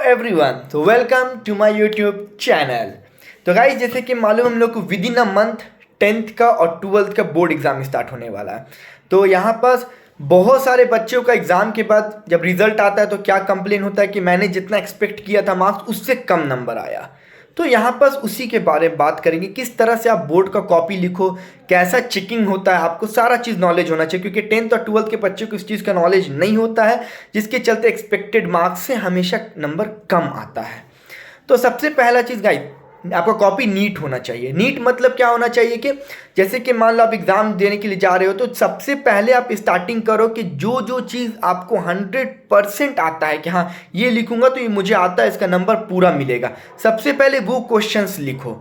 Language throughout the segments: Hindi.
एवरीवन, तो welcome to my YouTube channel. तो गाइस, जैसे कि मालूम हम लोग को with in a month 10th का और 12th का बोर्ड एग्जाम स्टार्ट होने वाला है। तो यहाँ पास बहुत सारे बच्चों का एग्ज़ाम के बाद जब रिजल्ट आता है तो क्या कंप्लेन होता है कि मैंने जितना एक्सपेक्ट किया था मार्क्स उससे कम नंबर आया। तो यहाँ पर उसी के बारे में बात करेंगे, किस तरह से आप बोर्ड का कॉपी लिखो, कैसा चेकिंग होता है, आपको सारा चीज़ नॉलेज होना चाहिए क्योंकि 10th और 12th के बच्चों को इस चीज़ का नॉलेज नहीं होता है, जिसके चलते एक्सपेक्टेड मार्क्स से हमेशा नंबर कम आता है। तो सबसे पहला चीज़ गाइस, आपका कॉपी नीट होना चाहिए। नीट मतलब क्या होना चाहिए कि जैसे कि मान लो आप एग्ज़ाम देने के लिए जा रहे हो तो सबसे पहले आप स्टार्टिंग करो कि जो जो चीज़ आपको 100% आता है कि हाँ ये लिखूंगा तो ये मुझे आता है, इसका नंबर पूरा मिलेगा, सबसे पहले वो क्वेश्चंस लिखो।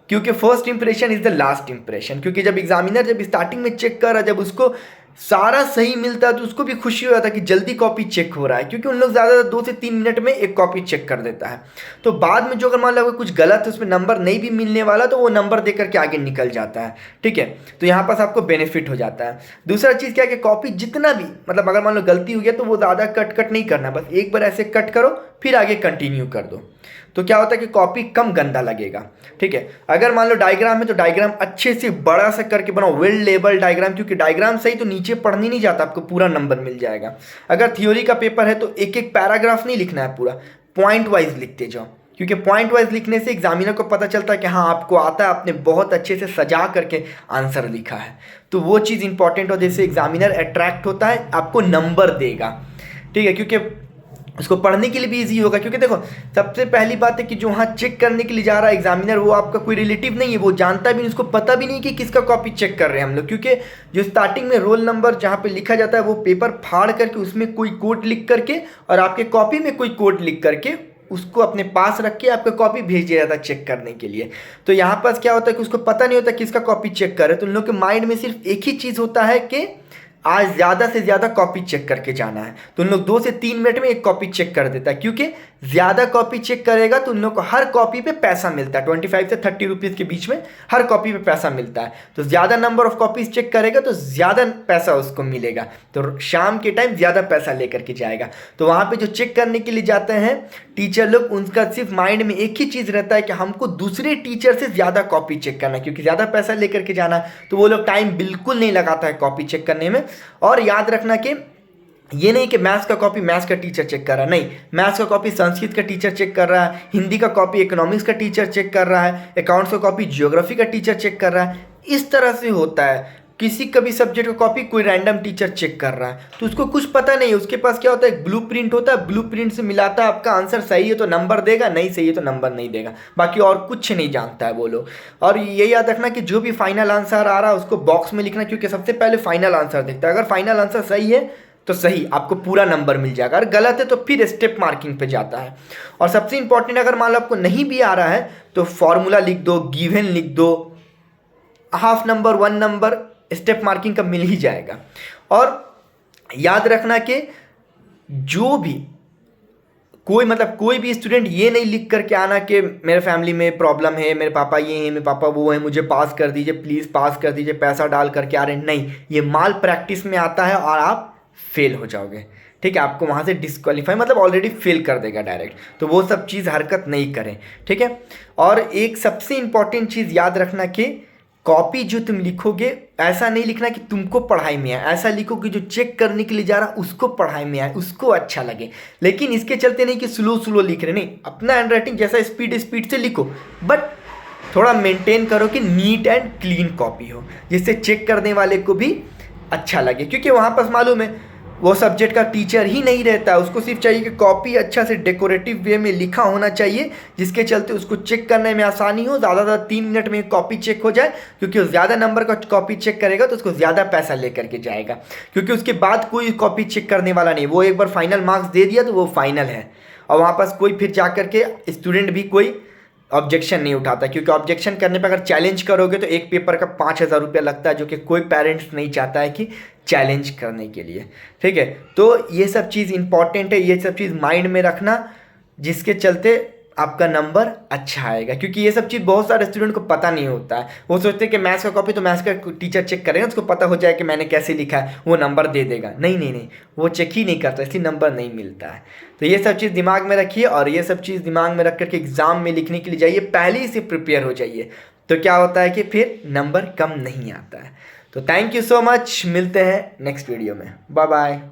क्योंकि first impression is the last impression. क्योंकि जब एग्जामिनर जब स्टार्टिंग में चेक कर रहा, जब उसको सारा सही मिलता है तो उसको भी खुशी हो जाता है कि जल्दी कॉपी चेक हो रहा है, क्योंकि उन लोग ज़्यादा 2 से 3 मिनट में एक कॉपी चेक कर देता है। तो बाद में जो अगर मान लो कुछ गलत है, उसमें नंबर नहीं भी मिलने वाला तो वो नंबर दे करके आगे निकल जाता है। ठीक है, तो यहाँ पास आपको बेनिफिट हो जाता है। दूसरा चीज़ क्या है कि कॉपी जितना भी मतलब अगर मान लो गलती हो गया तो वो ज़्यादा कट नहीं करना, बस एक बार ऐसे कट करो फिर आगे कंटिन्यू कर दो। तो क्या होता है कि कॉपी कम गंदा लगेगा। ठीक है, अगर मान लो डायग्राम है तो डायग्राम अच्छे से बड़ा सा करके बनाओ, वेल लेबल डायग्राम, क्योंकि डायग्राम सही तो नीचे पढ़ने नहीं जाता, आपको पूरा नंबर मिल जाएगा। अगर थ्योरी का पेपर है तो एक एक पैराग्राफ नहीं लिखना है, पूरा पॉइंट वाइज लिखते जाओ, क्योंकि पॉइंट वाइज लिखने से एग्जामिनर को पता चलता है कि हाँ आपको आता है, आपने बहुत अच्छे से सजा करके आंसर लिखा है। तो वो चीज़ इंपॉर्टेंट हो, जैसे एग्जामिनर अट्रैक्ट होता है, आपको नंबर देगा। ठीक है, क्योंकि उसको पढ़ने के लिए भी इजी होगा। क्योंकि देखो सबसे पहली बात है कि जो वहाँ चेक करने के लिए जा रहा है एग्जामिनर, वो आपका कोई रिलेटिव नहीं है, वो जानता भी नहीं, उसको पता भी नहीं कि किसका कॉपी चेक कर रहे हैं हम लोग। क्योंकि जो स्टार्टिंग में रोल नंबर जहाँ पे लिखा जाता है वो पेपर फाड़ करके उसमें कोई कोड लिख करके और आपके कॉपी में कोई कोड लिख करके उसको अपने पास रख के आपका कॉपी भेज दिया जाता है चेक करने के लिए। तो यहाँ पास क्या होता है कि उसको पता नहीं होता किसका कॉपी चेक कर रहे, तो उन लोग के माइंड में सिर्फ एक ही चीज़ होता है कि आज ज़्यादा से ज़्यादा कॉपी चेक करके जाना है। तो उन लोग 2 से 3 मिनट में एक कॉपी चेक कर देता है, क्योंकि ज़्यादा कॉपी चेक करेगा तो उन लोग को हर कॉपी पे पैसा मिलता है, 25 से 30 रुपीज़ के बीच में हर कॉपी पे पैसा मिलता है। तो ज़्यादा नंबर ऑफ कॉपीज चेक करेगा तो ज़्यादा पैसा उसको मिलेगा, तो शाम के टाइम ज़्यादा पैसा लेकर के जाएगा। तो वहाँ पर जो चेक करने के लिए जाते हैं टीचर लोग, उनका सिर्फ माइंड में एक ही चीज़ रहता है कि हमको दूसरे टीचर से ज़्यादा कॉपी चेक करना है, क्योंकि ज़्यादा पैसा लेकर के जाना है। तो वो लोग टाइम बिल्कुल नहीं लगाता है कॉपी चेक करने में। और याद रखना कि ये नहीं कि मैथ्स का कॉपी मैथ्स का टीचर चेक कर रहा है, नहीं, मैथ्स का कॉपी संस्कृत का टीचर चेक कर रहा है, हिंदी का कॉपी इकोनॉमिक्स का टीचर चेक कर रहा है, अकाउंट्स का कॉपी ज्योग्राफी का टीचर चेक कर रहा है। इस तरह से होता है, किसी का भी सब्जेक्ट का कॉपी कोई रैंडम टीचर चेक कर रहा है तो उसको कुछ पता नहीं है। उसके पास क्या होता है, ब्लूप्रिंट होता है, ब्लूप्रिंट से मिलाता है, आपका आंसर सही है तो नंबर देगा, नहीं सही है तो नंबर नहीं देगा, बाकी और कुछ नहीं जानता है वो लोग। और ये याद रखना कि जो भी फाइनल आंसर आ रहा है उसको बॉक्स में लिखना, क्योंकि सबसे पहले फाइनल आंसर दिखता है। अगर फाइनल आंसर सही है तो सही, आपको पूरा नंबर मिल जाएगा, अगर गलत है तो फिर स्टेप मार्किंग पे जाता है। और सबसे इंपॉर्टेंट, अगर मान लो आपको नहीं भी आ रहा है तो फॉर्मूला लिख दो, गिवन लिख दो, half number 1 number step marking का मिल ही जाएगा। और याद रखना कि जो भी कोई भी स्टूडेंट ये नहीं लिख करके आना कि मेरे फैमिली में प्रॉब्लम है, मेरे पापा ये हैं, मेरे पापा वो हैं, मुझे पास कर दीजिए प्लीज़, पास कर दीजिए, पैसा डाल करके आ रहे हैं, नहीं, ये माल प्रैक्टिस में आता है और आप फेल हो जाओगे। ठीक है, आपको वहाँ से डिस्क्वालीफाई मतलब ऑलरेडी फेल कर देगा डायरेक्ट, तो वो सब चीज़ हरकत नहीं करें। ठीक है, और एक सबसे इंपॉर्टेंट चीज़ याद रखना कि कॉपी जो तुम लिखोगे ऐसा नहीं लिखना कि तुमको पढ़ाई में आए, ऐसा लिखो कि जो चेक करने के लिए जा रहा उसको पढ़ाई में आए, उसको अच्छा लगे। लेकिन इसके चलते नहीं कि स्लो लिख रहे, नहीं, अपना हैंड राइटिंग जैसा स्पीड से लिखो, बट थोड़ा मेंटेन करो कि नीट एंड क्लीन कॉपी हो, जिससे चेक करने वाले को भी अच्छा लगे। क्योंकि वहाँ पर मालूम है वो सब्जेक्ट का टीचर ही नहीं रहता, उसको सिर्फ चाहिए कि कॉपी अच्छा से डेकोरेटिव वे में लिखा होना चाहिए, जिसके चलते उसको चेक करने में आसानी हो, ज़्यादा 3 मिनट में कॉपी चेक हो जाए। क्योंकि वो ज़्यादा नंबर का कॉपी चेक करेगा तो उसको ज़्यादा पैसा लेकर के जाएगा, क्योंकि उसके बाद कोई कॉपी चेक करने वाला नहीं, वो एक बार फाइनल मार्क्स दे दिया तो वो फाइनल है। और वहाँ पास कोई फिर जा करके स्टूडेंट भी कोई ऑब्जेक्शन नहीं उठाता, क्योंकि ऑब्जेक्शन करने पर अगर चैलेंज करोगे तो एक पेपर का 5,000 रुपया लगता है, जो कि कोई पेरेंट्स नहीं चाहता है कि चैलेंज करने के लिए। ठीक है, तो ये सब चीज़ इंपॉर्टेंट है, ये सब चीज़ माइंड में रखना, जिसके चलते आपका नंबर अच्छा आएगा। क्योंकि ये सब चीज़ बहुत सारे स्टूडेंट को पता नहीं होता है। वो सोचते हैं कि मैथ्स का कॉपी तो मैथ्स का टीचर चेक करेगा, उसको पता हो जाए कि मैंने कैसे लिखा है, वो नंबर दे देगा। नहीं नहीं नहीं, वो चेक ही नहीं करता, इसलिए नंबर नहीं मिलता है। तो ये सब चीज़ दिमाग में रखिए, और ये सब चीज़ दिमाग में रख करके एग्ज़ाम में लिखने के लिए जाइए, पहले ही से प्रिपेयर हो जाइए। तो क्या होता है कि फिर नंबर कम नहीं आता है। तो थैंक यू सो मच, मिलते हैं नेक्स्ट वीडियो में। Bye bye.